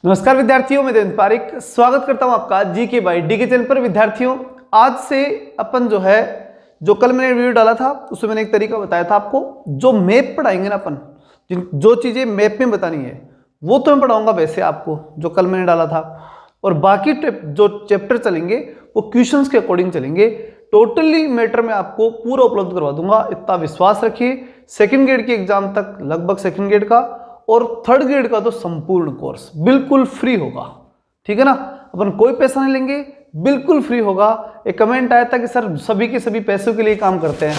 नमस्कार विद्यार्थियों, मैं देवेंद्र पारिक स्वागत करता हूं आपका जीके बाय डीके चैनल पर। विद्यार्थियों, आज से अपन जो कल मैंने वीडियो डाला था उसमें मैंने एक तरीका बताया था आपको। जो मैप पढ़ाएंगे ना अपन, जो चीज़ें मैप में बतानी है वो तो मैं पढ़ाऊंगा वैसे आपको जो कल मैंने डाला था, और बाकी जो चैप्टर चलेंगे वो क्वेश्चंस के अकॉर्डिंग चलेंगे। टोटली मैटर में आपको पूरा उपलब्ध करवा दूंगा, इतना विश्वास रखिए। सेकेंड ग्रेड के एग्जाम तक लगभग सेकेंड ग्रेड का और थर्ड ग्रेड का तो संपूर्ण कोर्स बिल्कुल फ्री होगा, ठीक है ना। अपन कोई पैसा नहीं लेंगे, बिल्कुल फ्री होगा। एक कमेंट आया था कि सर सभी के सभी पैसों के लिए काम करते हैं,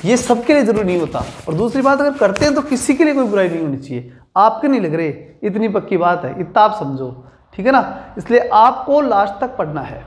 ये सबके लिए जरूरी नहीं होता। और दूसरी बात, अगर करते हैं तो किसी के लिए कोई बुराई नहीं होनी चाहिए। आपके नहीं लग रहे, इतनी पक्की बात है, इतना आप समझो, ठीक है ना। इसलिए आपको लास्ट तक पढ़ना है,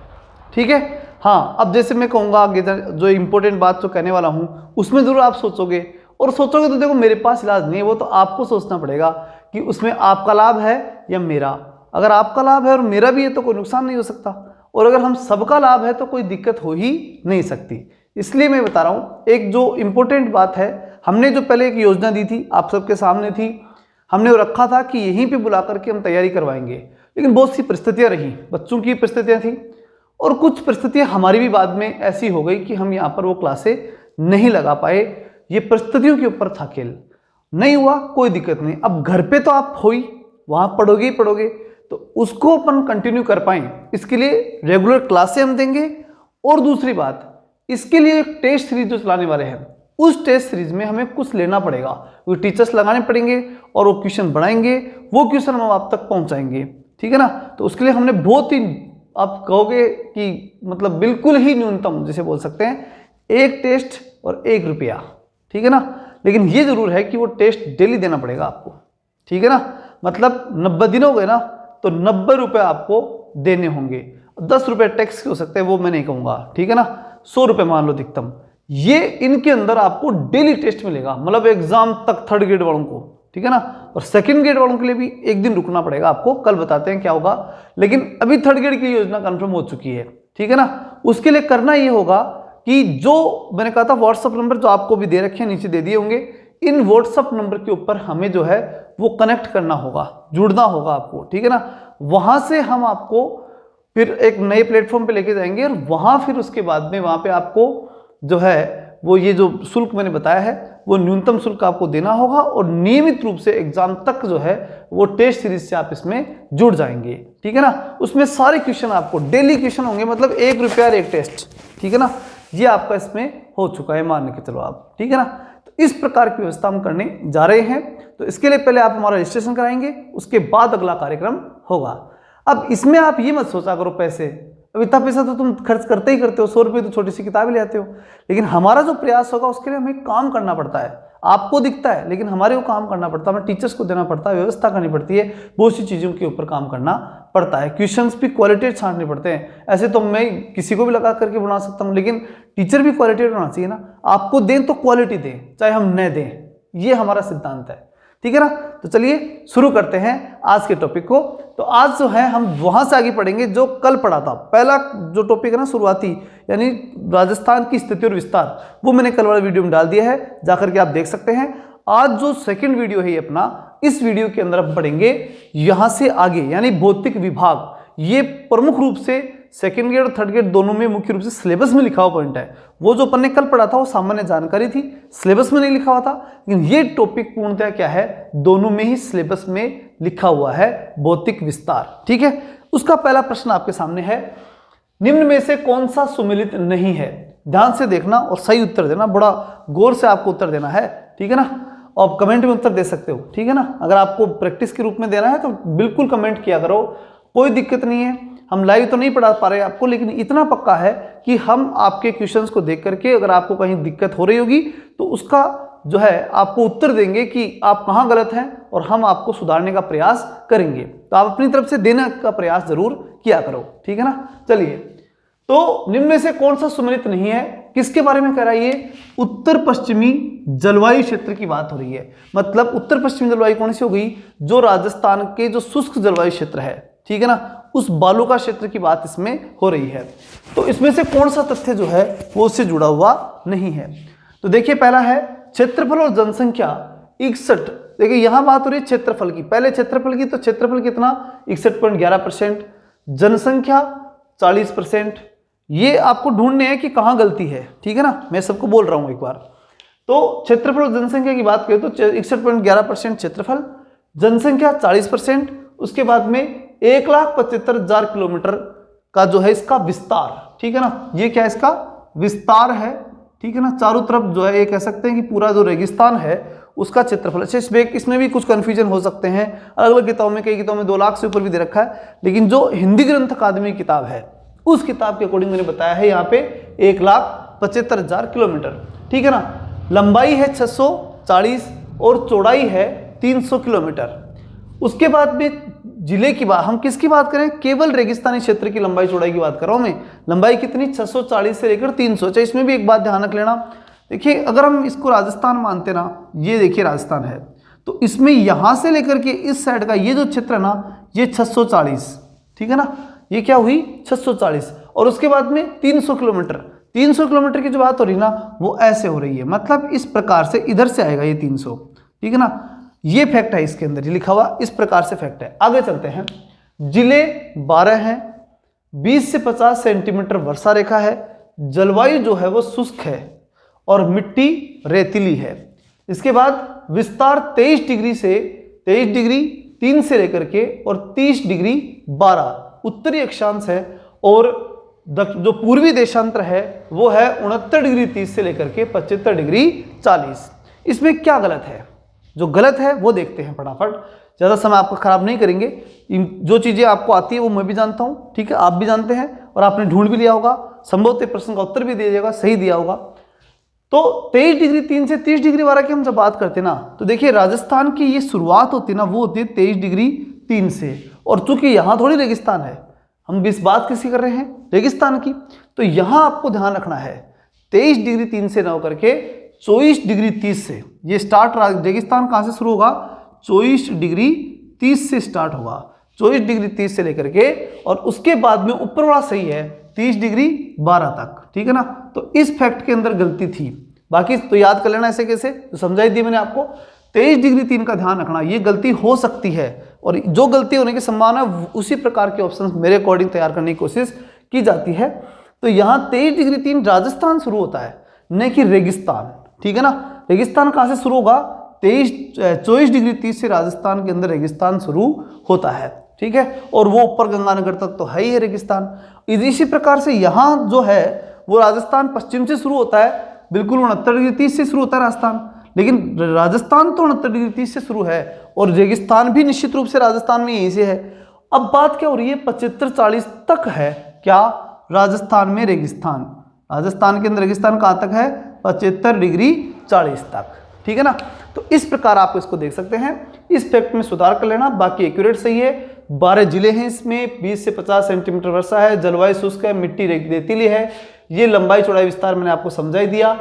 ठीक है। हाँ, अब जैसे मैं कहूँगा आगे जो इंपॉर्टेंट बात जो कहने वाला हूँ उसमें जरूर आप सोचोगे, और सोचोगे तो देखो मेरे पास इलाज नहीं है, वो तो आपको सोचना पड़ेगा कि उसमें आपका लाभ है या मेरा। अगर आपका लाभ है और मेरा भी है तो कोई नुकसान नहीं हो सकता, और अगर हम सबका लाभ है तो कोई दिक्कत हो ही नहीं सकती। इसलिए मैं बता रहा हूँ, एक जो इम्पोर्टेंट बात है, हमने जो पहले एक योजना दी थी आप सबके सामने थी, हमने वो रखा था कि यहीं पर बुला करके हम तैयारी करवाएंगे, लेकिन बहुत सी परिस्थितियाँ रही, बच्चों की परिस्थितियाँ थी और कुछ परिस्थितियाँ हमारी भी बाद में ऐसी हो गई कि हम यहाँ पर वो क्लासे नहीं लगा पाए। ये परिस्थितियों के ऊपर था खेल, नहीं हुआ कोई दिक्कत नहीं। अब घर पे तो आप हो ही, वहाँ पढ़ोगे ही पढ़ोगे, तो उसको अपन कंटिन्यू कर पाएँ इसके लिए रेगुलर क्लासें हम देंगे। और दूसरी बात, इसके लिए एक टेस्ट सीरीज जो चलाने वाले हैं, उस टेस्ट सीरीज में हमें कुछ लेना पड़ेगा, वो टीचर्स लगाने पड़ेंगे और वो क्वेश्चन बनाएंगे, वो क्वेश्चन हम आप तक पहुँचाएंगे, ठीक है ना। तो उसके लिए हमने बहुत ही, आप कहोगे कि मतलब बिल्कुल ही न्यूनतम जिसे बोल सकते हैं, एक टेस्ट और ₹1, ठीक है ना। लेकिन ये जरूर है कि वो टेस्ट डेली देना पड़ेगा आपको, ठीक है ना। मतलब 90 दिन हो गए ना, तो ₹90 आपको देने होंगे। ₹10 टैक्स के हो सकते हैं, वो मैं नहीं कहूँगा, ठीक है ना। ₹100 मान लो अधिकतम। ये इनके अंदर आपको डेली टेस्ट मिलेगा, मतलब एग्जाम तक थर्ड ग्रेड वालों को, ठीक है ना। और सेकंड ग्रेड वालों के लिए भी एक दिन रुकना पड़ेगा आपको, कल बताते हैं क्या होगा। लेकिन अभी थर्ड ग्रेड की योजना कंफर्म हो चुकी है, ठीक है ना। उसके लिए करना ये होगा कि जो मैंने कहा था व्हाट्सअप नंबर जो आपको भी दे रखे हैं, नीचे दे दिए होंगे, इन व्हाट्सअप नंबर के ऊपर हमें जो है वो कनेक्ट करना होगा, जुड़ना होगा आपको, ठीक है ना। वहां से हम आपको फिर एक नए प्लेटफॉर्म पे लेके जाएंगे, और वहां फिर उसके बाद में वहां पे आपको जो है वो ये जो शुल्क मैंने बताया है वो न्यूनतम शुल्क आपको देना होगा, और नियमित रूप से एग्जाम तक जो है वो टेस्ट सीरीज से आप इसमें जुड़ जाएंगे, ठीक है ना। उसमें सारे क्वेश्चन आपको डेली क्वेश्चन होंगे, मतलब ₹1 और एक टेस्ट, ठीक है ना। ये आपका इसमें हो चुका है, मान के चलो आप, ठीक है ना। तो इस प्रकार की व्यवस्था हम करने जा रहे हैं। तो इसके लिए पहले आप हमारा रजिस्ट्रेशन कराएंगे, उसके बाद अगला कार्यक्रम होगा। अब इसमें आप ये मत सोचा करो पैसे, अब इतना पैसा तो तुम खर्च करते ही करते हो, ₹100 तो छोटी सी किताब ले आते हो। लेकिन हमारा जो प्रयास होगा उसके लिए हमें काम करना पड़ता है। आपको दिखता है लेकिन हमारे को काम करना पड़ता है, हमें टीचर्स को देना पड़ता है, व्यवस्था करनी पड़ती है, बहुत सी चीज़ों के ऊपर काम करना पड़ता है। क्वेश्चंस भी क्वालिटेड छांटने पड़ते हैं। ऐसे तो मैं किसी को भी लगा करके बना सकता हूँ, लेकिन टीचर भी क्वालिटेड होना चाहिए ना। आपको दें तो क्वालिटी दें, चाहे हम न दें, ये हमारा सिद्धांत है, ठीक है ना। तो चलिए शुरू करते हैं आज के टॉपिक को। तो आज जो है हम वहां से आगे पढ़ेंगे जो कल पढ़ा था। पहला जो टॉपिक है ना शुरुआती, यानी राजस्थान की स्थिति और विस्तार, वो मैंने कल वाले वीडियो में डाल दिया है, जाकर के आप देख सकते हैं। आज जो सेकंड वीडियो है अपना, इस वीडियो के अंदर हम पढ़ेंगे यहां से आगे, यानी भौतिक विभाग। ये प्रमुख रूप से सेकेंड ग्रेड और थर्ड ग्रेड दोनों में मुख्य रूप से सिलेबस में लिखा हुआ पॉइंट है। वो जो अपन ने कल पढ़ा था वो सामान्य जानकारी थी, सिलेबस में नहीं लिखा हुआ था। लेकिन ये टॉपिक पूर्णतः क्या है, दोनों में ही सिलेबस में लिखा हुआ है, भौतिक विस्तार, ठीक है। उसका पहला प्रश्न आपके सामने है, निम्न में से कौन सा सुमेलित नहीं है। ध्यान से देखना और सही उत्तर देना, बड़ा गौर से आपको उत्तर देना है, ठीक है ना। और कमेंट में उत्तर दे सकते हो, ठीक है ना। अगर आपको प्रैक्टिस के रूप में देना है तो बिल्कुल कमेंट किया करो, कोई दिक्कत नहीं है। हम लाइव तो नहीं पढ़ा पा रहे आपको, लेकिन इतना पक्का है कि हम आपके क्वेश्चंस को देख करके अगर आपको कहीं दिक्कत हो रही होगी तो उसका जो है आपको उत्तर देंगे कि आप कहाँ गलत हैं, और हम आपको सुधारने का प्रयास करेंगे। तो आप अपनी तरफ से देने का प्रयास जरूर किया करो, ठीक है ना। चलिए, तो निम्न में से कौन सा सुमेलित नहीं है, किसके बारे में कह रहा है ये, उत्तर पश्चिमी जलवायु क्षेत्र की बात हो रही है। मतलब उत्तर पश्चिमी जलवायु कौन सी हो गई, जो राजस्थान के जो शुष्क जलवायु क्षेत्र है, ठीक है ना, उस बालुका क्षेत्र की बात इसमें हो रही है। तो इसमें से कौन सा तथ्य जो है वो उससे जुड़ा हुआ नहीं है। तो देखिए, पहला है क्षेत्रफल और जनसंख्या 61 देखिए यहाँ बात हो रही है क्षेत्रफल की, पहले क्षेत्रफल की, तो क्षेत्रफल कितना 61.11%, जनसंख्या 40%। ये आपको ढूंढने हैं कि कहाँ गलती है, ठीक है ना, मैं सबको बोल रहा हूँ एक बार। तो क्षेत्रफल और जनसंख्या की बात करें तो 61.11% क्षेत्रफल, जनसंख्या 40%, उसके बाद में 1,75,000 किलोमीटर का जो है इसका विस्तार, ठीक है ना, ये क्या इसका विस्तार है, ठीक है ना, चारों तरफ जो है ये कह सकते हैं कि पूरा जो रेगिस्तान है उसका क्षेत्रफल। अच्छा, इसमें भी कुछ कंफ्यूजन हो सकते हैं, अलग अलग किताबों में, कई किताबों में 2 लाख से ऊपर भी दे रखा है, लेकिन जो हिंदी ग्रंथ अकादमी की किताब है उस किताब के अकॉर्डिंग मैंने बताया है यहाँ पे 1,75,000 किलोमीटर, ठीक है ना। लंबाई है 640 और चौड़ाई है 300 किलोमीटर। उसके बाद में जिले की बात, हम किसकी बात करें, केवल रेगिस्तानी क्षेत्र की लंबाई चौड़ाई की बात कर रहा हूं मैं। लंबाई कितनी 640 से लेकर 300। अच्छा, इसमें भी एक बात ध्यान रख लेना, देखिए अगर हम इसको राजस्थान मानते ना, ये देखिए राजस्थान है, तो इसमें यहां से लेकर के इस साइड का ये जो क्षेत्र है ना, ये 640, ठीक है ना, ये क्या हुई 640, और उसके बाद में 300 किलोमीटर, 300 किलोमीटर की जो बात हो रही ना वो ऐसे हो रही है, मतलब इस प्रकार से इधर से आएगा ये 300, ठीक है ना। ये फैक्ट है इसके अंदर, ये लिखा हुआ इस प्रकार से फैक्ट है। आगे चलते हैं, जिले 12 हैं, 20 से 50 सेंटीमीटर वर्षा रेखा है, जलवायु जो है वो शुष्क है और मिट्टी रेतीली है। इसके बाद विस्तार 23 डिग्री से 23 डिग्री 3 से लेकर के और 30 डिग्री 12 उत्तरी अक्षांश है, और जो पूर्वी देशांतर है वो है 69 डिग्री 30 से लेकर के 75 डिग्री 40। इसमें क्या गलत है, जो गलत है वो देखते हैं फटाफट, ज़्यादा समय आपका खराब नहीं करेंगे। जो चीज़ें आपको आती है वो मैं भी जानता हूँ, ठीक है, आप भी जानते हैं, और आपने ढूंढ भी लिया होगा, संभवतः प्रश्न का उत्तर भी दिया जाएगा, सही दिया होगा। तो 23 डिग्री 3 से 30 डिग्री 12 की हम जब बात करते हैं ना, तो देखिए राजस्थान की ये शुरुआत होती है ना, वो होती है 23 डिग्री 3 से, और चूंकि यहाँ थोड़ी रेगिस्तान है, हम इस बात किसी कर रहे हैं रेगिस्तान की, तो यहाँ आपको ध्यान रखना है 23 डिग्री 3 से ना होकर के 24 डिग्री 30 से ये स्टार्ट, रेगिस्तान कहाँ से शुरू होगा, 24 डिग्री 30 से स्टार्ट होगा, 24 डिग्री 30 से लेकर के, और उसके बाद में ऊपर वाला सही है 30 डिग्री 12 तक, ठीक है ना। तो इस फैक्ट के अंदर गलती थी, बाकी तो याद कर लेना ऐसे कैसे, तो समझाई दी मैंने आपको। 23 डिग्री 3 का ध्यान रखना, ये गलती हो सकती है, और जो गलती होने की संभावना उसी प्रकार के ऑप्शन मेरे अकॉर्डिंग तैयार करने की कोशिश की जाती है। तो यहाँ 23 डिग्री 3 राजस्थान शुरू होता है, न कि रेगिस्तान, ठीक है ना। रेगिस्तान कहाँ से शुरू होगा, 24 डिग्री 30 से राजस्थान के अंदर रेगिस्तान शुरू होता है, ठीक है, और वो ऊपर गंगानगर तक तो है ही है रेगिस्तान। इसी प्रकार से यहाँ जो है वो राजस्थान पश्चिम से शुरू होता है, बिल्कुल 69 डिग्री 30 से शुरू होता है राजस्थान, लेकिन राजस्थान तो 69 डिग्री 30 से शुरू है, और रेगिस्तान भी निश्चित रूप से राजस्थान में यहीं से है। अब बात क्या हो रही है, 75-40 तक है क्या राजस्थान में रेगिस्तान, राजस्थान के अंदर रेगिस्तान कहाँ तक है, 75 डिग्री 40 तक, ठीक है ना। तो इस प्रकार आप इसको देख सकते हैं, इस फैक्ट में सुधार कर लेना, बाकी एक्यूरेट सही है। 12 जिले हैं इसमें, 20 से 50 सेंटीमीटर वर्षा है, जलवायु शुष्क है, मिट्टी रेतीली है, ये लंबाई चौड़ाई विस्तार मैंने आपको समझाई दिया,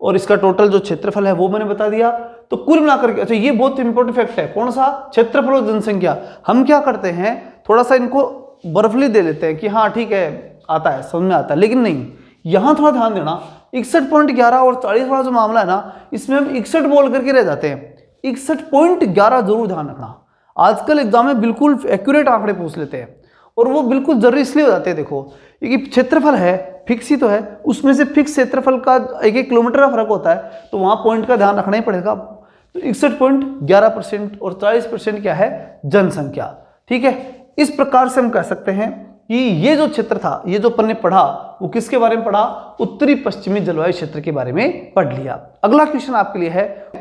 और इसका टोटल जो क्षेत्रफल है वो मैंने बता दिया। तो कुल मिलाकर के, अच्छा ये बहुत इंपॉर्टेंट फैक्ट है, कौन सा, क्षेत्रफल और जनसंख्या। हम क्या करते हैं, थोड़ा सा इनको बर्फली दे लेते हैं कि हाँ ठीक है आता है, समझ में आता है, लेकिन नहीं, यहाँ थोड़ा ध्यान देना, 61.11 और 40 वाला जो मामला है ना, इसमें हम 61 बोल करके रह जाते हैं, 61.11 जरूर ध्यान रखना। आजकल एग्जाम में बिल्कुल एक्यूरेट आंकड़े पूछ लेते हैं, और वो बिल्कुल जरूरी इसलिए हो जाते हैं, देखो क्योंकि क्षेत्रफल है फिक्स ही तो है, उसमें से फिक्स क्षेत्रफल का 1-1 किलोमीटर का फर्क होता है, तो वहां पॉइंट का ध्यान रखना ही पड़ेगा। तो 61.11% और 40% क्या है, जनसंख्या, ठीक है। इस प्रकार से हम कह सकते हैं कि ये जो क्षेत्र था, ये जो अपन ने पढ़ा वो किसके बारे में पढ़ा, उत्तरी पश्चिमी जलवायु क्षेत्र के बारे में पढ़ लिया। अगला क्वेश्चन आपके लिए है,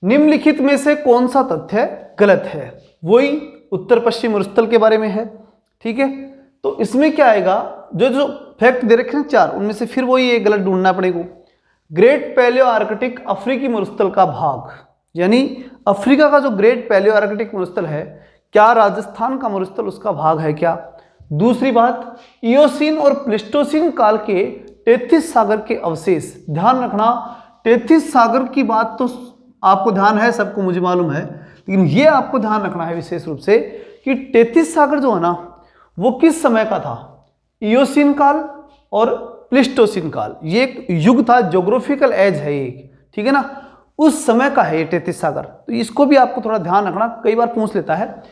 निम्नलिखित में से कौन सा तथ्य गलत है, वही उत्तर पश्चिम मरुस्थल के बारे में है, ठीक है। तो इसमें क्या आएगा, जो फैक्ट दे रखे हैं 4, उनमें से फिर वही एक गलत ढूंढना पड़ेगा। ग्रेट पैलियो आर्कटिक अफ्रीकी मरुस्थल का भाग, यानी अफ्रीका का जो ग्रेट पैलियो आर्कटिक मरुस्थल है, क्या राजस्थान का मरुस्थल उसका भाग है क्या। दूसरी बात, इयोसीन और प्लेस्टोसीन काल के टेथिस सागर के अवशेष, ध्यान रखना टेथिस सागर की बात तो आपको ध्यान है, सबको मुझे मालूम है, लेकिन ये आपको ध्यान रखना है विशेष रूप से कि टेथिस सागर जो है ना वो किस समय का था, इयोसीन काल और प्लेस्टोसीन काल, ये एक युग था, ज्योग्राफिकल एज है एक, ठीक है ना। उस समय का है ये टेथिस सागर। तो इसको भी आपको थोड़ा ध्यान रखना, कई बार पूछ लेता है।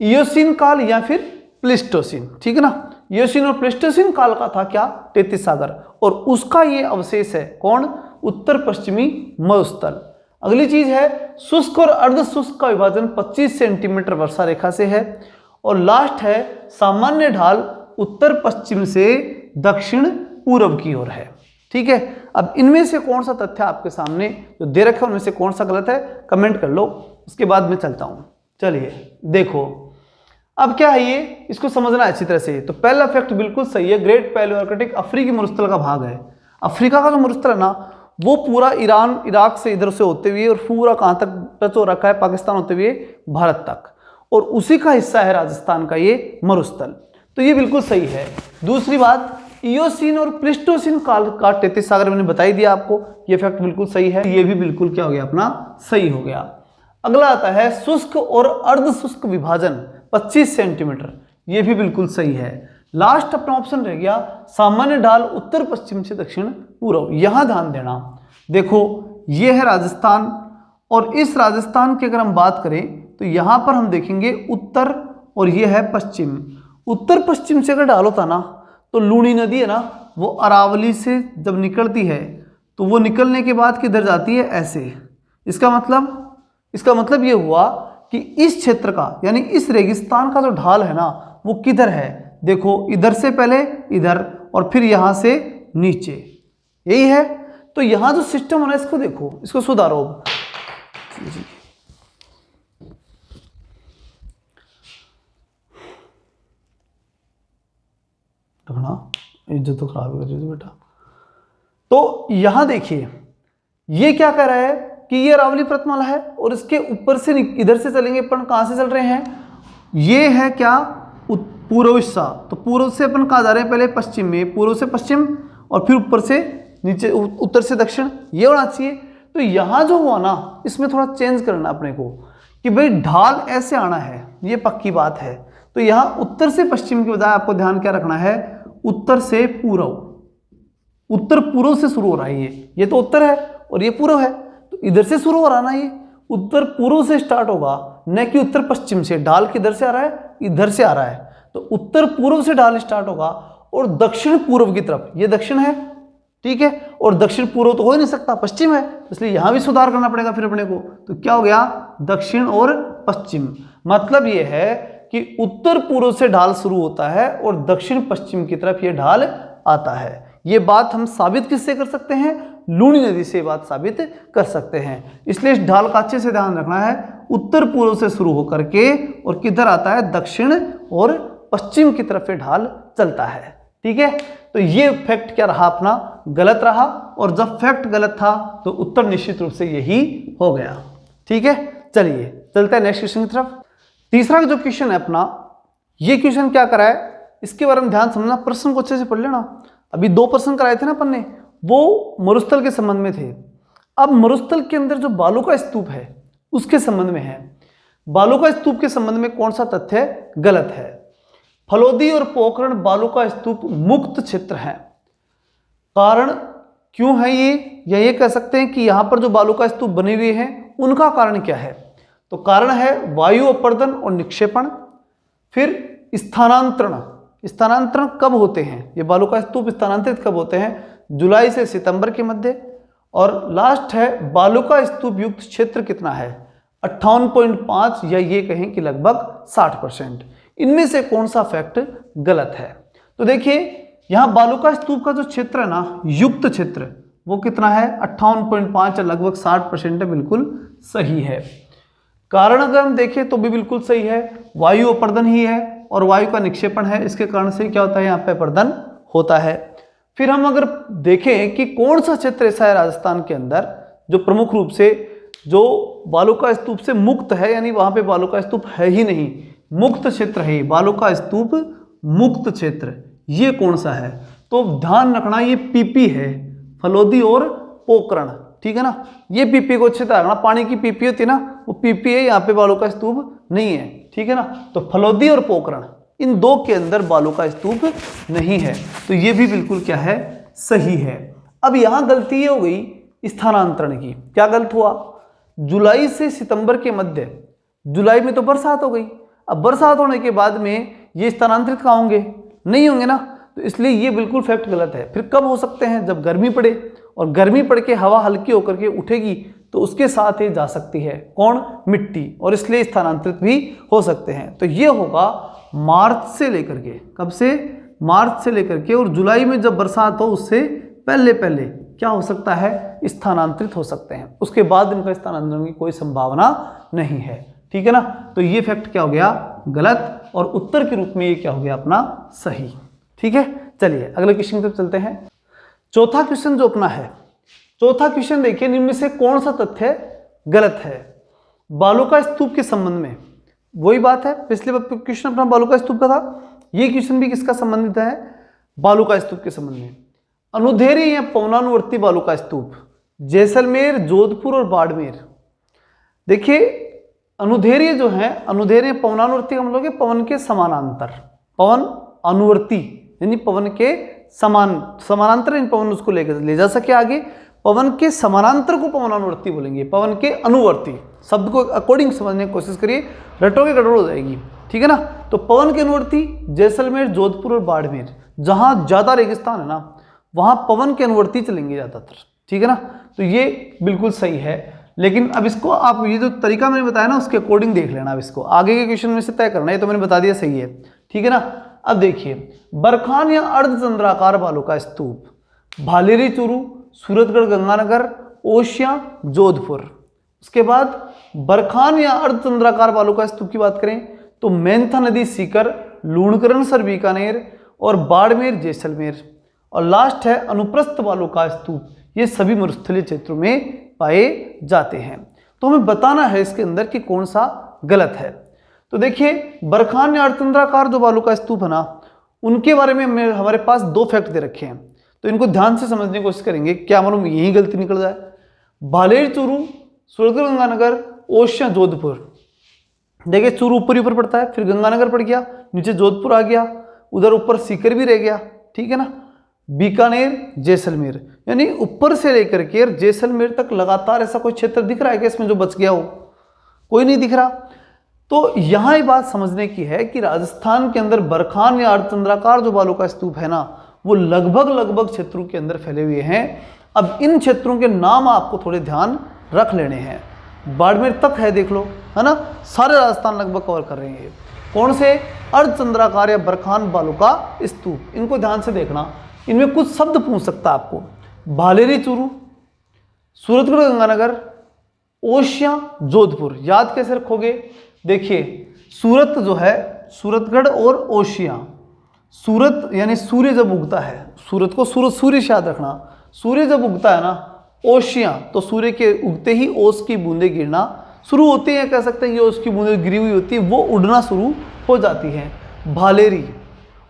इयोसीन काल या फिर प्लीस्टोसीन, ठीक है ना। इयोसीन और प्लीस्टोसीन काल का था क्या, टेथिस सागर, और उसका ये अवशेष है कौन, उत्तर पश्चिमी मरुस्थल। अगली चीज है शुष्क और अर्ध शुष्क का विभाजन 25 सेंटीमीटर वर्षा रेखा से है। और लास्ट है सामान्य ढाल उत्तर पश्चिम से दक्षिण पूर्व की ओर है, ठीक है। अब इनमें से कौन सा तथ्य आपके सामने जो दे रखा है उनमें से कौन सा गलत है, कमेंट कर लो, उसके बाद मैं चलता हूं। चलिए देखो अब क्या है ये, इसको समझना अच्छी तरह से। तो पहला फैक्ट बिल्कुल सही है, ग्रेट पैलियोआर्कटिक अफ्रीकी मरुस्थल का भाग है। अफ्रीका का जो मरुस्थल है ना, वो पूरा ईरान इराक से इधर से होते हुए और पूरा कहाँ तक टच हो रखा है, पाकिस्तान होते हुए भारत तक, और उसी का हिस्सा है राजस्थान का ये मरुस्थल। तो ये बिल्कुल सही है। दूसरी बात, इयोसीन और प्लीस्टोसीन काल का टेथिस सागर मैंने बता ही दिया आपको, ये फैक्ट बिल्कुल सही है, ये भी बिल्कुल क्या हो गया अपना, सही हो गया। अगला आता है शुष्क और अर्ध शुष्क विभाजन 25 सेंटीमीटर, ये भी बिल्कुल सही है। लास्ट अपना ऑप्शन रह गया सामान्य ढाल उत्तर पश्चिम से दक्षिण पूर्व। यहां ध्यान देना, देखो ये है राजस्थान, और इस राजस्थान की अगर हम बात करें तो यहां पर हम देखेंगे उत्तर और ये है पश्चिम। उत्तर पश्चिम से अगर ढाल होता ना, तो लूणी नदी है ना, वो अरावली से जब निकलती है तो वो निकलने के बाद किधर जाती है, ऐसे। इसका मतलब ये हुआ कि इस क्षेत्र का यानी इस रेगिस्तान का जो ढाल है ना, वो किधर है, देखो इधर से पहले इधर और फिर यहां से नीचे, यही है। तो यहां जो सिस्टम है ना, इसको देखो, इसको सुधारो। इज्जत तो खराब कर रही बेटा। तो यहां देखिए ये क्या कर रहा है कि ये अरावली पर्वतमाला है, और इसके ऊपर से इधर से चलेंगे अपन, कहां से चल रहे हैं, ये है क्या, पूर्व हिस्सा। तो पूर्व से अपन कहां जा रहे हैं, पहले पश्चिम में, पूर्व से पश्चिम और फिर ऊपर से नीचे, उत्तर से दक्षिण, ये होना चाहिए। तो यहां जो हुआ ना, इसमें थोड़ा चेंज करना अपने को कि भाई ढाल ऐसे आना है, ये पक्की बात है। तो यहां उत्तर से पश्चिम की बजाय आपको ध्यान क्या रखना है, उत्तर से पूर्व, उत्तर पूर्व से शुरू हो रहा है ये तो उत्तर है और ये पूर्व है, तो इधर से शुरू हो रहा ना, ये उत्तर पूर्व से स्टार्ट होगा, न कि उत्तर पश्चिम से। ढाल किधर से आ रहा है, इधर से आ रहा है, तो उत्तर पूर्व से ढाल स्टार्ट होगा और दक्षिण पूर्व की तरफ, ये दक्षिण है, ठीक है, और दक्षिण पूर्व तो हो ही नहीं सकता, पश्चिम है, इसलिए यहां भी सुधार करना पड़ेगा फिर अपने को। तो क्या हो गया, दक्षिण और पश्चिम। मतलब ये है कि उत्तर पूर्व से ढाल शुरू होता है और दक्षिण पश्चिम की तरफ ये ढाल आता है। ये बात हम साबित किससे कर सकते हैं, लूणी नदी से बात साबित कर सकते हैं। इसलिए इस ढाल का अच्छे से ध्यान रखना है, उत्तर पूर्व से शुरू होकर के और किधर आता है, दक्षिण और पश्चिम की तरफ ये ढाल चलता है, ठीक है। तो ये फैक्ट क्या रहा अपना, गलत रहा, और जब फैक्ट गलत था तो उत्तर निश्चित रूप से यही हो गया, ठीक है। चलिए चलते हैं नेक्स्ट क्वेश्चन की तरफ। तीसरा जो क्वेश्चन है अपना, ये क्वेश्चन क्या करा है, इसके बारे में ध्यान समझना, प्रश्न को अच्छे से पढ़ लेना। अभी 2 प्रश्न कराए थे ना अपन ने, वो मरुस्थल के संबंध में थे। अब मरुस्थल के अंदर जो बालू स्तूप है उसके संबंध में है। बालू स्तूप के संबंध में कौन सा तथ्य गलत है, फलोदी और पोखरण बालू स्तूप मुक्त क्षेत्र है। कारण क्यों है ये, या ये कह सकते हैं कि यहां पर जो बालू स्तूप बने हुए हैं उनका कारण क्या है। तो कारण है वायु अपर्दन और निक्षेपण, फिर स्थानांतरण कब होते हैं, ये बालू स्तूप स्थानांतरित कब होते हैं, जुलाई से सितंबर के मध्य, और लास्ट है बालू स्तूप युक्त क्षेत्र कितना है, 58.5 या ये कहें कि लगभग 60%। इनमें से कौन सा फैक्ट गलत है। तो देखिए यहां बालू स्तूप का जो क्षेत्र है ना, युक्त क्षेत्र, वो कितना है, 58.5 या लगभग 60% है, बिल्कुल सही है। कारण अगर हम देखें तो भी बिल्कुल सही है, वायु अपर्दन ही है और वायु का निक्षेपण है, इसके कारण से क्या होता है, यहाँ पे अपर्दन होता है। फिर हम अगर देखें कि कौन सा क्षेत्र ऐसा है राजस्थान के अंदर जो प्रमुख रूप से जो बालू स्तूप से मुक्त है, यानी वहां पे बालू स्तूप है ही नहीं, मुक्त क्षेत्र है, बालू स्तूप मुक्त क्षेत्र, ये कौन सा है। तो ध्यान रखना ये पीपी है, फलोदी और पोखरण, ठीक है ना। ये पीपी को अच्छे से रखना, पानी की पीपी होती है ना, वो पीपी है, यहाँ पे बालू स्तूप नहीं है, ठीक है ना। तो फलोदी और पोखरण इन 2 के अंदर बालू स्तूप नहीं है, तो ये भी बिल्कुल क्या है, सही है। अब यहां गलती ये हो गई स्थानांतरण की। क्या गलत हुआ, जुलाई से सितंबर के मध्य, जुलाई में तो बरसात हो गई, अब बरसात होने के बाद में ये स्थानांतरित कहाँ होंगे, नहीं होंगे ना, तो इसलिए ये बिल्कुल फैक्ट गलत है। फिर कब हो सकते हैं, जब गर्मी पड़े, और गर्मी पड़ के हवा हल्की होकर के उठेगी तो उसके साथ ही जा सकती है कौन, मिट्टी, और इसलिए स्थानांतरित भी हो सकते हैं। तो ये होगा मार्च से लेकर के, कब से, मार्च से लेकर के, और जुलाई में जब बरसात हो उससे पहले पहले क्या हो सकता है, स्थानांतरित हो सकते हैं, उसके बाद इनका स्थानांतरण की कोई संभावना नहीं है। ठीक है ना, तो ये फैक्ट क्या हो गया, गलत, और उत्तर के रूप में ये क्या हो गया अपना सही। ठीक है, चलिए अगले क्वेश्चन की तरफ चलते हैं। चौथा क्वेश्चन जो अपना है, चौथा क्वेश्चन देखिए, निम्न में से कौन सा तथ्य गलत है। बालूका स्तूप के संबंध में वही बात है, पिछले क्वेश्चन अपना बालूका स्तूप का था, ये क्वेश्चन भी किसका संबंधित है, बालूका स्तूप के संबंध में। अनुधेरी या पवनानुवर्ती बालूका स्तूप, जैसलमेर, जोधपुर और बाड़मेर। देखिए अनुधेरी जो है, अनुधेरी पवनानुवर्ती का मतलब पवन के समानांतर, पवन अनुवर्ती यानी पवन के समानांतर, इन पवन उसको लेकर ले जा सके आगे, पवन के समानांतर को पवनानुवर्ती बोलेंगे, पवन के अनुवर्ती शब्द को अकॉर्डिंग समझने की कोशिश करिए, रटोगे गड़बड़ हो जाएगी। ठीक है ना, तो पवन के अनुवर्ती जैसलमेर, जोधपुर और बाड़मेर, जहां ज्यादा रेगिस्तान है ना वहां पवन के अनुवर्ती चलेंगे ज्यादातर। ठीक है ना, तो ये बिल्कुल सही है, लेकिन अब इसको आप ये जो तरीका मैंने बताया ना उसके अकॉर्डिंग देख लेना, अब इसको आगे के क्वेश्चन में से तय करना है, तो मैंने बता दिया सही है। ठीक है ना, अब देखिए बरखान या अर्धचंद्राकार बालूका स्तूप, भालेरी चूरू, सूरतगढ़ गंगानगर, ओशिया, जोधपुर। उसके बाद बरखान या अर्धचंद्राकार बालूका स्तूप की बात करें तो मेंथा नदी सीकर, लूणकरणसर बीकानेर और बाड़मेर जैसलमेर। और लास्ट है अनुप्रस्थ बालूका स्तूप, ये सभी मरुस्थलीय क्षेत्रों में पाए जाते हैं। तो हमें बताना है इसके अंदर कि कौन सा गलत है। तो देखिए बरखान या अर्धचंद्राकार जो बालूका स्तूप है ना, उनके बारे में हमारे पास दो फैक्ट दे रखे हैं, तो इनको ध्यान से समझने की कोशिश करेंगे, क्या मालूम यही गलती निकल जाए। भालेर चूरू, सूरतगढ़ गंगानगर, ओशिया, जोधपुर। देखिए चूरू ऊपर ही ऊपर पड़ता है, फिर गंगानगर पड़ गया, नीचे जोधपुर आ गया, उधर ऊपर सीकर भी रह गया। ठीक है ना, बीकानेर, जैसलमेर, यानी ऊपर से लेकर के जैसलमेर तक लगातार ऐसा कोई क्षेत्र दिख रहा है कि इसमें जो बच गया हो, कोई नहीं दिख रहा। तो यहाँ ये बात समझने की है कि राजस्थान के अंदर बरखान या अर्धचंद्राकार जो बालूका स्तूप है ना, वो लगभग क्षेत्रों के अंदर फैले हुए हैं। अब इन क्षेत्रों के नाम आपको थोड़े ध्यान रख लेने हैं। बाड़मेर तक है, देख लो, है ना, सारे राजस्थान लगभग कवर कर रहे हैं। कौन से, अर्धचंद्राकार या बरखान बालूका स्तूप, इनको ध्यान से देखना। इनमें कुछ शब्द पूछ सकता है आपको, भालेरी चूरू, सूरतगढ़ गंगानगर, ओशिया, जोधपुर। याद कैसे रखोगे, देखिए सूरत जो है, सूरतगढ़ और ओशिया, सूरत यानी सूर्य जब उगता है, सूरत को सूर्य से याद रखना, सूर्य जब उगता है ना, ओशिया तो सूर्य के उगते ही ओस की बूंदें गिरना शुरू होती हैं, कह सकते हैं ये ओस की बूंदें गिरी हुई होती है, वो उड़ना शुरू हो जाती है, भालेरी,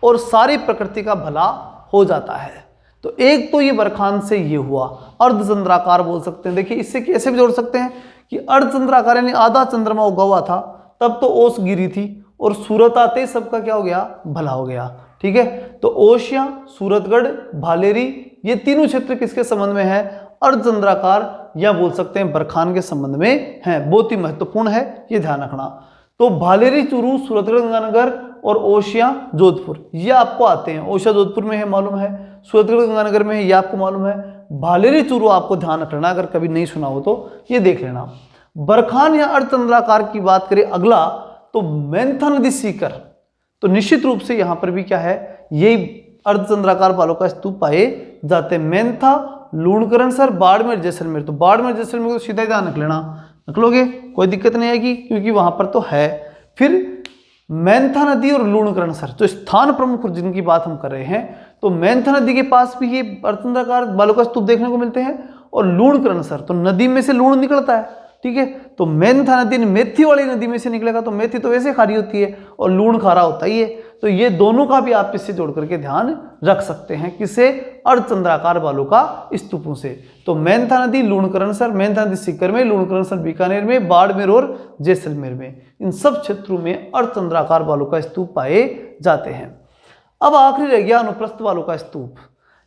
और सारी प्रकृति का भला हो जाता है। तो एक तो ये बरखान से ये हुआ, अर्धचंद्राकार बोल सकते हैं। देखिए इससे कैसे भी जोड़ सकते हैं कि अर्धचंद्राकार यानी आधा चंद्रमा उगा हुआ था, तब तो ओस गिरी थी, और सूरत आते ही सबका क्या हो गया, भला हो गया। ठीक है, तो ओशिया, सूरतगढ़, भालेरी, ये तीनों क्षेत्र किसके संबंध में है, अर्धचंद्राकार या बोल सकते हैं बरखान के संबंध में है। बहुत ही महत्वपूर्ण है, ये ध्यान रखना। तो भालेरी चूरू, सूरतगढ़ गंगानगर और ओशिया, जोधपुर, ये आपको आते हैं। ओशिया जोधपुर में है मालूम है, सूरतगढ़ गंगानगर में है, ये आपको मालूम है। भालेरी चूरू आपको ध्यान रखना, अगर कभी नहीं सुना हो तो ये देख लेना। बरखान या अर्धचंद्राकार की बात करें अगला, तो मेंथा नदी सीकर, तो निश्चित रूप से यहाँ पर भी क्या है, यही अर्धचंद्राकार बालूका स्तूप पाए जाते हैं। मेंथा, लूणकरणसर, बाड़मेर, जैसलमेर। तो बाड़मेर जैसलमेर को सीधा ही ध्यान रख लेना, रख लोगे कोई दिक्कत नहीं आएगी, क्योंकि वहां पर तो है। फिर मेंथा नदी और लूणकरणसर, जो स्थान प्रमुख जिनकी बात हम कर रहे हैं, तो मेंथा नदी के पास भी ये अर्धचंद्राकार बालूका स्तूप देखने को मिलते हैं, और लूणकरणसर तो नदी में से लूण निकलता है। ठीक है, तो मेंथा नदी मेथी वाली नदी में से निकलेगा, तो मेथी तो वैसे खारी होती है और लूण खारा होता ही है। तो ये दोनों का भी आप इससे जोड़ करके ध्यान रख सकते हैं, किससे, अर्धचंद्राकार बालूका स्तूपों से। तो मेंथा नदी, लूणकरणसर, मेंथा नदी सीकर में, लूणकरणसर बीकानेर में, बाड़मेर और जैसलमेर में, इन सब क्षेत्रों में अर्धचंद्राकार बालूका स्तूप पाए जाते हैं। अब आखिरी रह गया अनुप्रस्थ बालूका स्तूप।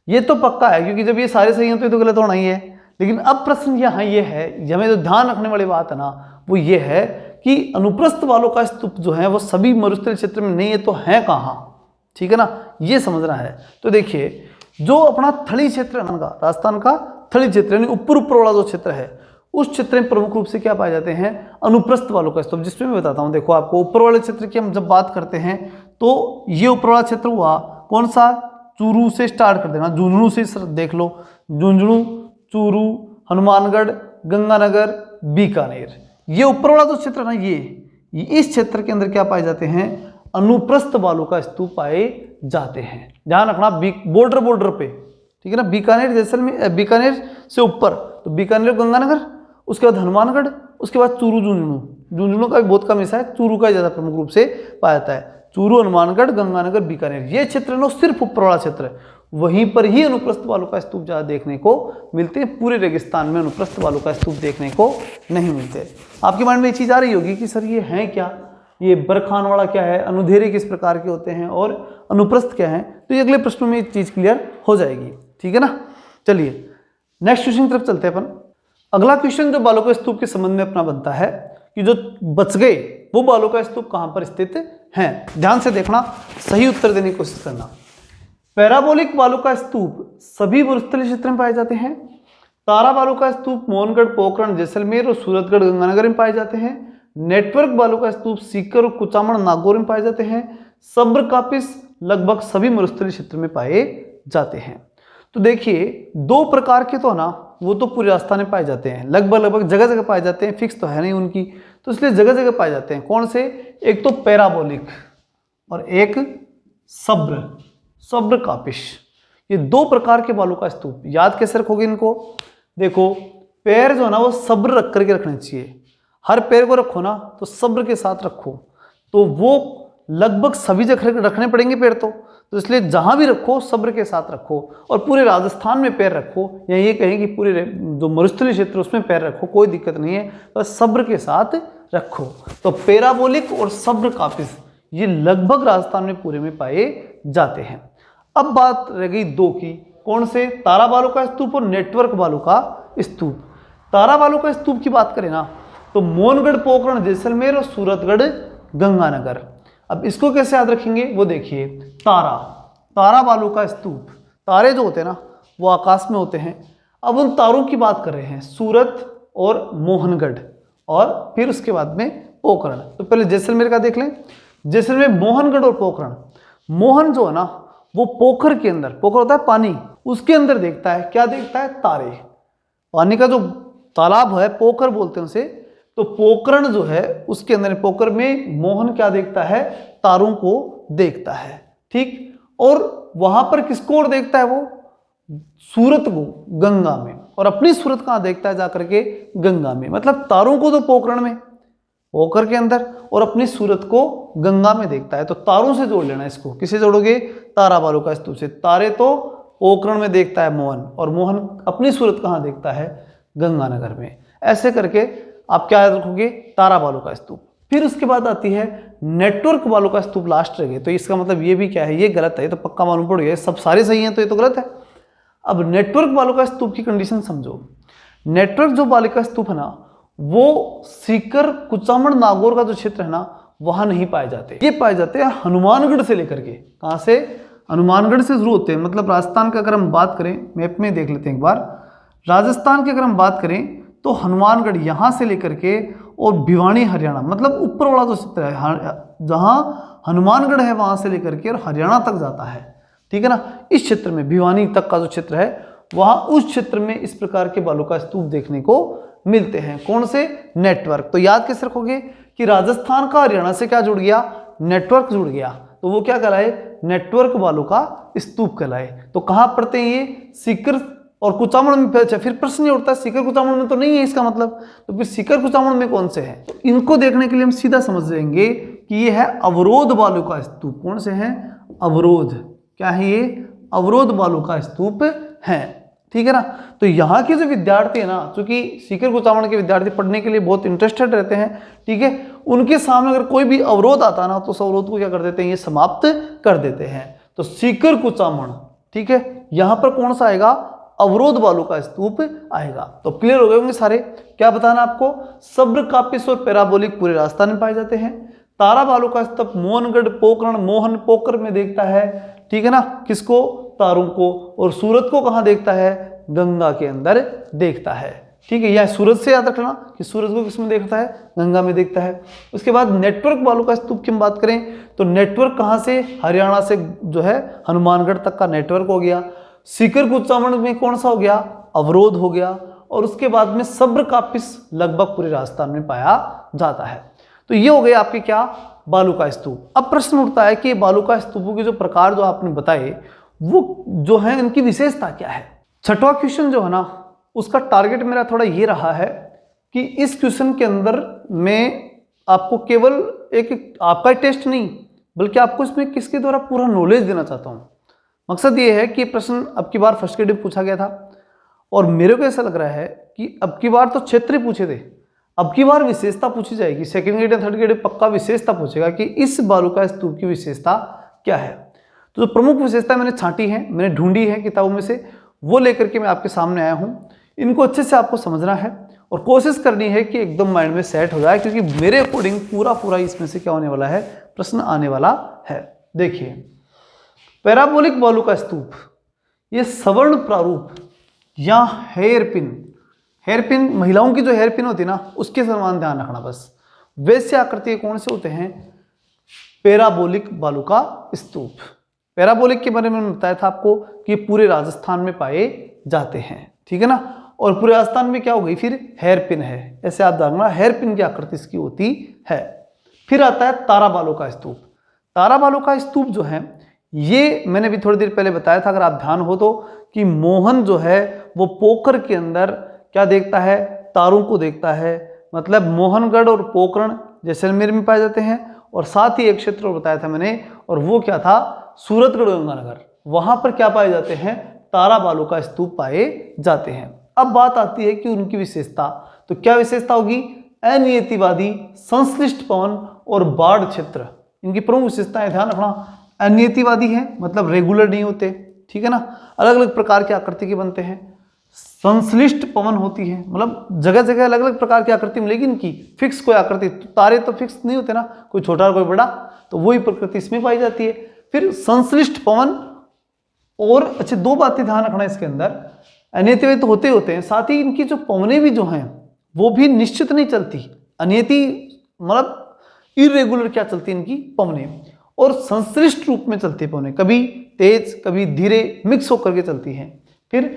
ये तो पक्का है, क्योंकि जब ये सारे सही हैं तो ये तो गलत होना ही है। लेकिन अब प्रश्न यहाँ ये है, हमें जो ध्यान रखने वाली बात है ना वो ये है कि अनुप्रस्थ वालों का स्तूप जो है वो सभी मरुस्थलीय क्षेत्र में नहीं है तो है कहाँ, ठीक है ना, ये समझना है। तो देखिए जो अपना थली क्षेत्र है ना, राजस्थान का थली क्षेत्र यानी ऊपर वाला जो क्षेत्र है उस क्षेत्र में प्रमुख रूप से क्या पाए जाते हैं, अनुप्रस्थ वालों का स्तूप, जिसमें मैं बताता हूँ। देखो आपको ऊपर वाले क्षेत्र की हम जब बात करते हैं तो ये ऊपर वाला क्षेत्र हुआ कौन सा, चूरू से स्टार्ट कर देना, झुंझुनू से देख लो, झुंझुनू, चूरू, हनुमानगढ़, गंगानगर, बीकानेर, ये ऊपर वाला जो क्षेत्र है ना, ये इस क्षेत्र के अंदर क्या पाए जाते हैं, अनुप्रस्थ बालू का स्तूप पाए जाते हैं। ध्यान रखना बॉर्डर पे, ठीक है ना, बीकानेर जैसलमेर, बीकानेर से ऊपर तो बीकानेर गंगानगर, उसके बाद हनुमानगढ़, उसके बाद चूरू, झुंझुनू का भी बहुत कम हिस्सा है, चूरू का ज़्यादा प्रमुख रूप से पाया जाता है। चूरू, हनुमानगढ़, गंगानगर, बीकानेर, ये क्षेत्र ना सिर्फ ऊपर वाला क्षेत्र है, वहीं पर ही अनुप्रस्थ बालू का स्तूप ज़्यादा देखने को मिलते हैं। पूरे रेगिस्तान में अनुप्रस्थ बालू का स्तूप देखने को नहीं मिलते। आपके माइंड में ये चीज़ आ रही होगी कि सर ये है क्या, ये बरखान वाला क्या है, अनुधेरे किस प्रकार के होते हैं और अनुप्रस्थ क्या है, तो ये अगले प्रश्न में ये चीज़ क्लियर हो जाएगी, ठीक है ना। चलिए नेक्स्ट क्वेश्चन की तरफ चलते हैं अपन। अगला क्वेश्चन जो बालू का स्तूप के संबंध में अपना बनता है कि जो बच गए वो बालू का स्तूप कहाँ पर स्थित हैं। ध्यान से देखना, सही उत्तर देने की कोशिश करना। पैराबोलिक बालू का स्तूप सभी मरुस्थलीय क्षेत्र में पाए जाते हैं। तारा बालू का स्तूप मोहनगढ़, पोखरण, जैसलमेर और सूरतगढ़, गंगानगर में पाए जाते हैं। नेटवर्क बालू का स्तूप सीकर और कुचामण, नागौर में पाए जाते हैं। सब्र कापिस लगभग सभी मरुस्थलीय क्षेत्र में पाए जाते हैं। तो देखिए दो प्रकार के तो ना वो तो पूरे राजस्थान में पाए जाते हैं, लगभग जगह जगह पाए जाते हैं, फिक्स तो है नहीं उनकी, तो इसलिए जगह जगह पाए जाते हैं। कौन से, एक तो पैराबोलिक और एक सब्र कापिश, ये दो प्रकार के बालू का स्तूप। याद कैसे रखोगे इनको, देखो पैर जो है ना वो सब्र रख करके रखने चाहिए, हर पैर को रखो ना तो सब्र के साथ रखो, तो वो लगभग सभी जगह रखने पड़ेंगे पैर तो इसलिए जहां भी रखो सब्र के साथ रखो। और पूरे राजस्थान में पैर रखो, या ये कहें कि पूरे जो मरुस्थलीय क्षेत्र उसमें पैर रखो, कोई दिक्कत नहीं है, बस सब्र के साथ रखो। तो पैराबोलिक और सब्र कापिस ये लगभग राजस्थान में पूरे में पाए जाते हैं। अब बात रह गई दो की, कौन से, तारा बालू का स्तूप और नेटवर्क बालू का स्तूप। तारा बालू का स्तूप की बात करें ना तो मोहनगढ़, पोखरण, जैसलमेर और सूरतगढ़, गंगानगर। अब इसको कैसे याद रखेंगे वो देखिए, तारा बालू का स्तूप, तारे जो होते हैं ना वो आकाश में होते हैं। अब उन तारों की बात कर रहे हैं, सूरत और मोहनगढ़ और फिर उसके बाद में पोखरण। तो पहले जैसलमेर का देख लें। जैसलमेर, मोहनगढ़ और पोखरण। मोहन जो है ना वो पोखर के अंदर, पोखर होता है पानी, उसके अंदर देखता है, क्या देखता है, तारे। पानी का जो तालाब है पोखर बोलते हैं उसे, तो पोखरण जो है उसके अंदर, पोखर में मोहन क्या देखता है, तारों को देखता है, ठीक। और वहां पर किसको और देखता है वो, सूरत को, गंगा में, और अपनी सूरत कहाँ देखता है, जाकर के गंगा में। मतलब तारों को तो पोखरण में, पोखर के अंदर, और अपनी सूरत को गंगा में देखता है। तो तारों से जोड़ लेना इसको, किसे जोड़ोगे, तारा बालू का स्तूप से। तारे तो पोखरण में देखता है मोहन, और मोहन अपनी सूरत कहाँ देखता है, गंगानगर में। ऐसे करके आप क्या याद रखोगे, तारा बालू का स्तूप। फिर उसके बाद आती है नेटवर्क बालू का स्तूप, लास्ट रह गए। तो इसका मतलब ये भी क्या है, ये गलत है, ये तो पक्का मालूम पड़ गया, सब सारे सही हैं तो ये तो गलत है। अब नेटवर्क बालू का स्तूप की कंडीशन समझो। नेटवर्क जो बालू का स्तूप है ना वो सीकर, कुचामण, नागौर का जो क्षेत्र है ना वहां नहीं पाए जाते। ये पाए जाते हैं हनुमानगढ़ से लेकर के, कहां से, हनुमानगढ़ से शुरू होते हैं। मतलब राजस्थान की अगर हम बात करें, मैप में देख लेते हैं एक बार, राजस्थान की अगर हम बात करें तो हनुमानगढ़ यहाँ से लेकर के और भिवानी, हरियाणा, मतलब ऊपर वाला जो क्षेत्र है जहाँ हनुमानगढ़ है वहाँ से लेकर के और हरियाणा तक जाता है, ठीक है ना। इस क्षेत्र में भिवानी तक का जो क्षेत्र है वहाँ, उस क्षेत्र में इस प्रकार के बालू का स्तूप देखने को मिलते हैं। कौन से, नेटवर्क। तो याद कैसे रखोगे कि राजस्थान का हरियाणा से क्या जुड़ गया, नेटवर्क जुड़ गया, तो वो क्या कहलाए, नेटवर्क बालू का स्तूप कहलाए। तो कहाँ पड़ते हैं ये, सीकर और कुचामण में। अच्छा, फिर प्रश्न ये उठता है सीकर कुचामण में तो नहीं है इसका मतलब, तो फिर सीकर कुचामण में कौन से हैं। तो इनको देखने के लिए हम सीधा समझ जाएंगे कि ये है अवरोध बालू का स्तूप। कौन से हैं, अवरोध, क्या है ये, अवरोध बालू का स्तूप है, ठीक है ना। तो यहाँ के जो विद्यार्थी है ना, चूंकि सीकर कुचामण के विद्यार्थी पढ़ने के लिए बहुत इंटरेस्टेड रहते हैं, ठीक है, उनके सामने अगर कोई भी अवरोध आता ना तो उस अवरोध को क्या कर देते हैं, ये समाप्त कर देते हैं। तो सीकर कुचामण, ठीक है, यहाँ पर कौन सा आएगा, अवरोध बालू का स्तूप आएगा। तो क्लियर हो गए होंगे सारे। क्या बताना आपको, सब्र कापिस और पैराबोलिक पूरे राजस्थान में पाए जाते हैं। तारा बालू का स्तूप मोहनगढ़ पोकरण मोहन पोकर में देखता है, ठीक है ना, किसको, तारों को। और सूरत को कहाँ देखता है, गंगा के अंदर देखता है, ठीक है। यह सूरज से याद रखना कि सूरज को किसमें देखता है, गंगा में देखता है। उसके बाद नेटवर्क बालू का स्तूप की हम बात करें तो नेटवर्क कहाँ से, हरियाणा से जो है हनुमानगढ़ तक का नेटवर्क हो गया। सीकर कुचामण में कौन सा हो गया, अवरोध हो गया। और उसके बाद में सब्र कापिस लगभग पूरे राजस्थान में पाया जाता है। तो ये हो गए आपके क्या, बालू का स्तूप। अब प्रश्न उठता है कि बालू का स्तूपों के जो प्रकार जो आपने बताए वो जो है इनकी विशेषता क्या है। छठवां क्वेश्चन जो है ना, उसका टारगेट मेरा थोड़ा ये रहा है कि इस क्वेश्चन के अंदर मैं आपको केवल एक आपका टेस्ट नहीं बल्कि आपको इसमें किसके द्वारा पूरा नॉलेज देना चाहता हूँ। मकसद ये है कि प्रश्न अब की बार फर्स्ट ग्रेड पूछा गया था और मेरे को ऐसा लग रहा है कि अब की बार तो क्षेत्र पूछे थे, अब की बार विशेषता पूछी जाएगी। सेकंड ग्रेड या थर्ड ग्रेड पक्का विशेषता पूछेगा कि इस बालू का स्तूप की विशेषता क्या है। तो जो प्रमुख विशेषता मैंने छांटी है, मैंने ढूंढी है किताबों में से, वो लेकर के मैं आपके सामने आया हूँ। इनको अच्छे से आपको समझना है और कोशिश करनी है कि एकदम माइंड में सेट हो जाए, क्योंकि मेरे अकॉर्डिंग पूरा इसमें से क्या होने वाला है, प्रश्न आने वाला है। देखिए, पैराबोलिक बालू का स्तूप, ये सवर्ण प्रारूप या हेयर पिन महिलाओं की जो हेयर पिन होती है ना, उसके समान ध्यान रखना बस। वैसे आकृति कौन से होते हैं, पैराबोलिक बालू का स्तूप। पैराबोलिक के बारे में मैंने बताया था आपको कि पूरे राजस्थान में पाए जाते हैं, ठीक है ना। और पूरे राजस्थान में क्या हो गई, फिर हेयर पिन है, ऐसे आप जानना, हेयर पिन की आकृति इसकी होती है। फिर आता है तारा बालू का स्तूप। तारा बालू का स्तूप जो है, ये मैंने भी थोड़ी देर पहले बताया था, अगर आप ध्यान हो तो, कि मोहन जो है वो पोखर के अंदर क्या देखता है, तारों को देखता है। मतलब मोहनगढ़ और पोखरण जैसलमेर में पाए जाते हैं। और साथ ही एक क्षेत्र और बताया था मैंने, और वो क्या था, सूरतगढ़ गंगानगर, वहां पर क्या पाए जाते हैं, तारा बालू का स्तूप पाए जाते हैं। अब बात आती है कि उनकी विशेषता, तो क्या विशेषता होगी, अनियतिवादी, संश्लिष्ट पवन और बाढ़ क्षेत्र, इनकी प्रमुख विशेषताएं ध्यान रखना। अनियतिवादी है मतलब रेगुलर नहीं होते, ठीक है ना, अलग अलग प्रकार की आकृति के बनते हैं। संश्लिष्ट पवन होती है, मतलब जगह जगह अलग अलग प्रकार की आकृति मिलेगी इनकी, फिक्स कोई आकृति, तारे तो फिक्स नहीं होते ना, कोई छोटा कोई बड़ा, तो वही प्रकृति इसमें पाई जाती है। फिर संश्लिष्ट पवन, और अच्छा दो बातें ध्यान रखना इसके अंदर, अनियतिवादी तो होते हैं, साथ ही इनकी जो पवनें भी जो हैं वो भी निश्चित नहीं चलती। अनियति मतलब इरेगुलर क्या चलती है इनकी पवनें, और संश्लिष्ट रूप में चलती है पवनें, कभी तेज कभी धीरे मिक्स होकर के चलती हैं। फिर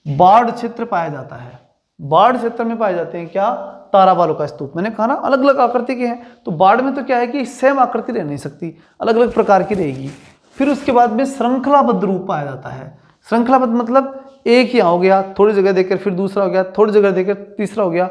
बाढ़ क्षेत्र पाया जाता है, बाढ़ क्षेत्र में पाए जाते हैं क्या, तारा बालू का स्तूप। मैंने कहा ना अलग अलग आकृति के हैं, तो बाढ़ में तो क्या है कि सेम आकृति रह नहीं सकती, अलग अलग प्रकार की रहेगी। फिर उसके बाद में श्रृंखलाबद्ध रूप पाया जाता है। श्रृंखलाबद्ध मतलब एक यहाँ हो गया, थोड़ी जगह देकर फिर दूसरा हो गया, थोड़ी जगह देकर तीसरा हो गया।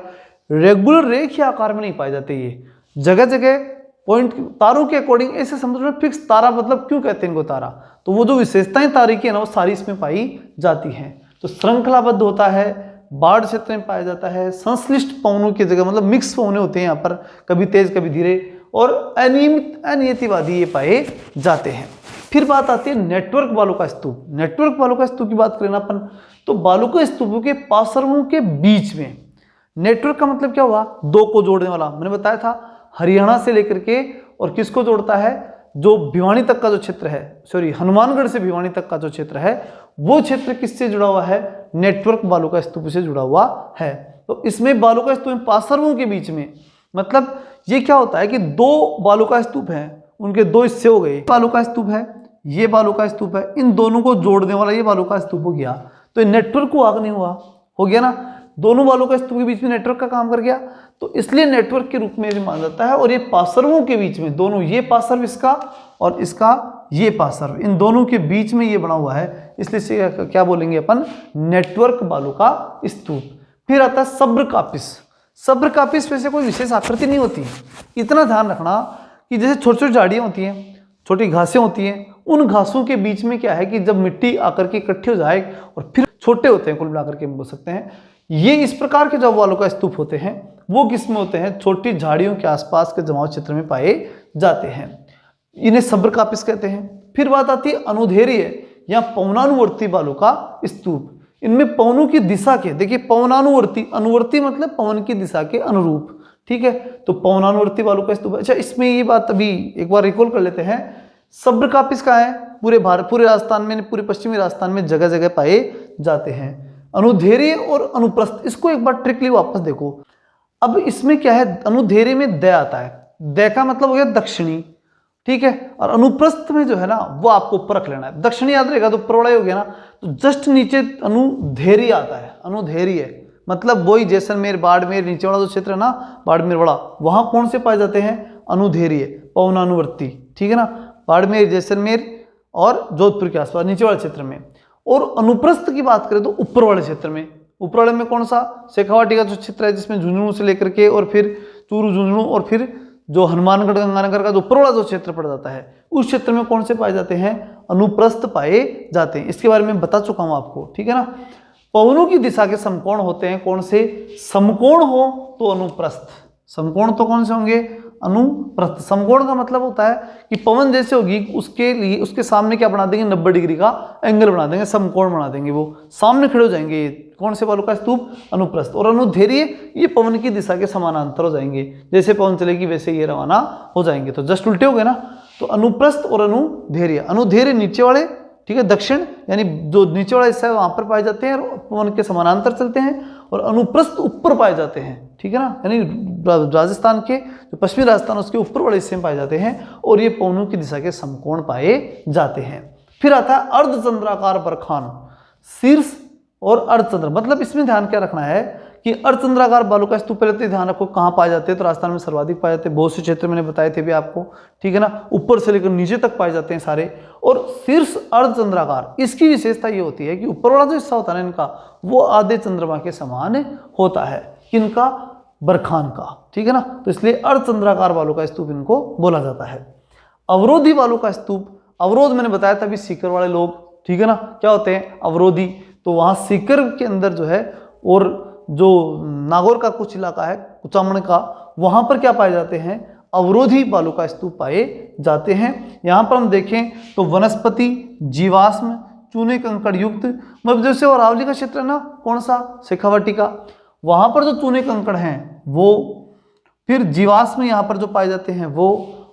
रेगुलर रेखीय आकार में नहीं पाए जाते, ये जगह जगह पॉइंट तारों के अकॉर्डिंग ऐसे समझ लो। फिक्स तारा मतलब क्यों कहते हैं इनको तारा, तो वो जो विशेषताएं तारे की है ना वो सारी इसमें पाई जाती हैं। तो श्रृंखलाबद्ध होता है, बाढ़ क्षेत्र में पाया जाता है, संश्लिष्ट पवनों की जगह मतलब मिक्स पवने होते हैं यहाँ पर, कभी तेज कभी धीरे, और अनियमित अनियतिवादी ये पाए जाते हैं। फिर बात आती है नेटवर्क बालू का स्तूप। नेटवर्क बालू का स्तूप की बात करें ना अपन, तो बालू के स्तूपों के पार्श्वों के बीच में, नेटवर्क का मतलब क्या हुआ, दो को जोड़ने वाला। मैंने बताया था हरियाणा से लेकर के और किसको जोड़ता है, जो भिवानी तक का जो क्षेत्र है, सॉरी हनुमानगढ़ से भिवानी तक का जो क्षेत्र है, वो क्षेत्र किससे जुड़ा हुआ है, नेटवर्क बालू का स्तूप से जुड़ा हुआ है। तो इसमें बालू का स्तूप पार्श्वों के बीच में, मतलब ये क्या होता है कि दो बालू का स्तूप है, उनके दो हिस्से हो गए, बालू का स्तूप है, ये बालू का स्तूप है, इन दोनों को जोड़ने वाला ये बालू का स्तूप हो गया। तो नेटवर्क को आग नहीं हुआ, हो गया ना, दोनों बालू का स्तूप के बीच में नेटवर्क का काम कर गया, तो इसलिए नेटवर्क के रूप में माना जाता है। और ये पार्श्वों के बीच में, दोनों ये पार्श्व इसका और इसका ये पार्श्व, इन दोनों के बीच में ये बना हुआ है, इसलिए से क्या बोलेंगे अपन, नेटवर्क बालू का स्तूप। फिर आता है सब्र कापिस। सब्र कापिस वैसे कोई विशेष आकृति नहीं होती, इतना ध्यान रखना कि जैसे छोटी छोटी झाड़ियाँ होती हैं, छोटी घासें होती हैं, उन घासों के बीच में क्या है कि जब मिट्टी आकर के इकट्ठी हो जाए और फिर छोटे होते हैं, कुल मिलाकर के बोल सकते हैं, ये इस प्रकार के जो बालू का स्तूप होते हैं वो किस में होते हैं, छोटी झाड़ियों के आसपास के जमाव क्षेत्र में पाए जाते हैं, इन्हें सब्र कापिस कहते हैं। फिर बात आती है अनुधेर्य या पवनानुवर्ती बालू का स्तूप। इनमें पवनों की दिशा के, देखिए पवनानुवर्ती, अनुवर्ती मतलब पवन की दिशा के अनुरूप, ठीक है। तो पवनानुवर्ती वालों का स्तूप। अच्छा, इसमें ये बात अभी एक बार रिकॉल कर लेते हैं। सब्रकापिस कहाँ है? पूरे राजस्थान में, पूरे पश्चिमी राजस्थान में जगह जगह पाए जाते हैं। अनुधेर्य और अनुप्रस्थ, इसको एक बार ट्रिकली वापस देखो। अब इसमें क्या है, अनुधेर्य में द आता है, द का मतलब हो गया दक्षिणी, ठीक है। और अनुप्रस्थ में जो है ना वो आपको ऊपर रख लेना है। दक्षिणी याद रहेगा तो प्रलय हो गया ना, तो जस्ट नीचे अनुधेर्य आता है। अनुधेर्य मतलब वही जैसलमेर, बाड़मेर, नीचे वाला जो क्षेत्र है ना बाड़मेर वाला, वहां कौन से पाए जाते हैं? अनुधेर्य, पवनानुवर्ती, ठीक है ना। बाड़मेर, जैसलमेर और जोधपुर के आसपास नीचे वाले क्षेत्र में। और अनुप्रस्थ की बात करें तो ऊपर वाले क्षेत्र में। ऊपर वाले में कौन सा? शेखावाटी का जो क्षेत्र है जिसमें झुंझुनू से लेकर के और फिर चूरू, झुंझुनू और फिर जो हनुमानगढ़, गंगानगर का जो ऊपर वाला जो क्षेत्र पड़ जाता है, उस क्षेत्र में कौन से पाए जाते हैं? अनुप्रस्थ पाए जाते हैं। इसके बारे में बता चुका हूं आपको, ठीक है ना। पवनों की दिशा के समकोण होते हैं कौन से? समकोण हो तो अनुप्रस्थ, समकोण तो कौन से होंगे? अनुप्रस्थ। समकोण का मतलब होता है कि पवन जैसे होगी उसके लिए उसके सामने क्या बना देंगे? 90 डिग्री का एंगल बना देंगे, समकोण बना देंगे, वो सामने खड़े हो जाएंगे। कौन से वालों का स्तूप? अनुप्रस्थ। और अनुधेर्य ये पवन की दिशा के समानांतर हो जाएंगे, जैसे पवन चलेगी वैसे ये रवाना हो जाएंगे, तो जस्ट उल्टे हो गए ना। तो अनुप्रस्थ और अनुधेर्य, अनुधेर्य नीचे वाले, ठीक है, दक्षिण यानी जो नीचे वाला हिस्सा है वहां पर पाए जाते हैं और पवन के समानांतर चलते हैं। और अनुप्रस्थ ऊपर पाए जाते हैं, ठीक है ना, यानी राजस्थान के जो पश्चिमी राजस्थान उसके ऊपर वाले हिस्से में पाए जाते हैं और ये पवनों की दिशा के समकोण पाए जाते हैं। फिर आता है अर्धचंद्राकार बरखान, शीर्ष और अर्धचंद्र, मतलब इसमें ध्यान क्या रखना है कि अर्धचंद्राकार बालू का स्तूप पहले तो ध्यान रखो कहाँ पाए जाते हैं, तो राजस्थान में सर्वाधिक पाए जाते हैं, बहुत से क्षेत्र मैंने बताए थे भी आपको, ठीक है ना, ऊपर से लेकर नीचे तक पाए जाते हैं सारे। और शीर्ष अर्धचंद्राकार, इसकी विशेषता ये होती है कि ऊपर वाला जो हिस्सा होता है ना इनका, वो आधे चंद्रमा के समान होता है, किनका? बरखान का, ठीक है ना। तो इसलिए अर्धचंद्राकार बालू का स्तूप इनको बोला जाता है। अवरोधी बालू का स्तूप, अवरोध मैंने बताया था अभी सीकर वाले लोग, ठीक है ना, क्या होते हैं? अवरोधी। तो वहां सीकर के अंदर जो है और जो नागौर का कुछ इलाका है, कुचामण का, वहां पर क्या पाए जाते हैं? अवरोधी बालू का स्तूप पाए जाते हैं। यहां पर हम देखें तो वनस्पति, जीवाश्म, चूने कंकड़ युक्त, मतलब जैसे अरावली का क्षेत्र है ना, कौन सा? शेखावाटी का, वहां पर जो चूने कंकड़ हैं वो, फिर जीवाश्म यहाँ पर जो पाए जाते हैं वो,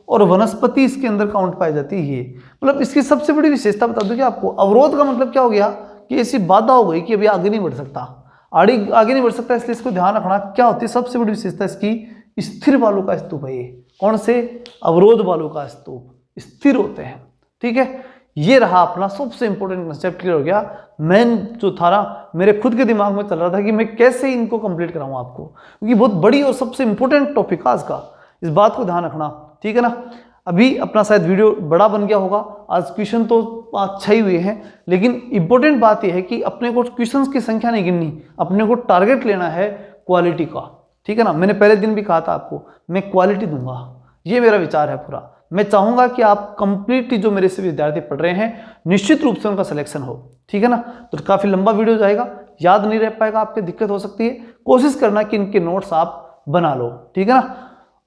और वनस्पति इसके अंदर काउंट पाई जाती है ये। मतलब इसकी सबसे बड़ी विशेषता बता दूं कि आपको, अवरोध का मतलब क्या हो गया कि ऐसी बाधा हो गई कि अभी आगे नहीं बढ़ सकता, आगे नहीं बढ़ सकता, इसलिए इसको ध्यान रखना। क्या होती है सबसे बड़ी विशेषता इसकी? स्थिर बालू का स्तूप है ये। कौन से? अवरोध बालू का स्तूप, स्थिर होते हैं, ठीक है। ये रहा अपना सबसे इंपॉर्टेंट कंसेप्ट, क्लियर हो गया। मेन जो था ना मेरे खुद के दिमाग में चल रहा था कि मैं कैसे इनको कंप्लीट कराऊं आपको, क्योंकि बहुत बड़ी और सबसे इंपॉर्टेंट टॉपिक आज का, इस बात को ध्यान रखना, ठीक है ना। अभी अपना शायद वीडियो बड़ा बन गया होगा, आज क्वेश्चन तो अच्छा ही हुए हैं, लेकिन इंपॉर्टेंट बात यह है कि अपने को क्वेश्चंस की संख्या नहीं गिननी, अपने को टारगेट लेना है क्वालिटी का, ठीक है ना। मैंने पहले दिन भी कहा था आपको, मैं क्वालिटी दूंगा, ये मेरा विचार है पूरा। मैं चाहूंगा कि आप कंप्लीटली जो मेरे से विद्यार्थी पढ़ रहे हैं निश्चित रूप से उनका सिलेक्शन हो, ठीक है ना। तो काफी लंबा वीडियो जाएगा, याद नहीं रह पाएगा, आपकी दिक्कत हो सकती है, कोशिश करना कि इनके नोट्स आप बना लो, ठीक है ना।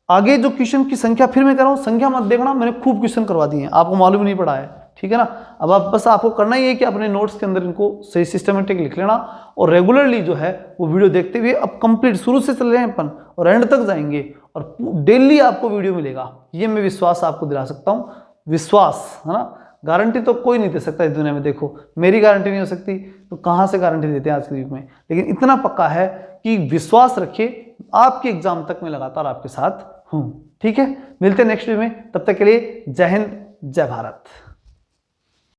आगे जो क्वेश्चन की संख्या फिर मैं कर रहा हूं, संख्या मत देखना, मैंने खूब क्वेश्चन करवा दिए हैं, आपको मालूम नहीं पड़ा है, ठीक है ना। अब आप बस आपको करना ही है कि अपने नोट्स के अंदर इनको सही सिस्टमेटिक लिख लेना और रेगुलरली जो है वो वीडियो देखते हुए, अब कंप्लीट शुरू से चल रहे हैं अपन और एंड तक जाएंगे और डेली आपको वीडियो मिलेगा, ये मैं विश्वास आपको दिला सकता हूँ। विश्वास है ना, गारंटी तो कोई नहीं दे सकता इस दुनिया में, देखो मेरी गारंटी नहीं हो सकती तो कहाँ से गारंटी देते हैं आज के युग में, लेकिन इतना पक्का है कि विश्वास रखिए, आपके एग्जाम तक मैं लगातार आपके साथ हूँ, ठीक है। मिलते हैं नेक्स्ट वीडियो में, तब तक के लिए जय हिंद, जय भारत।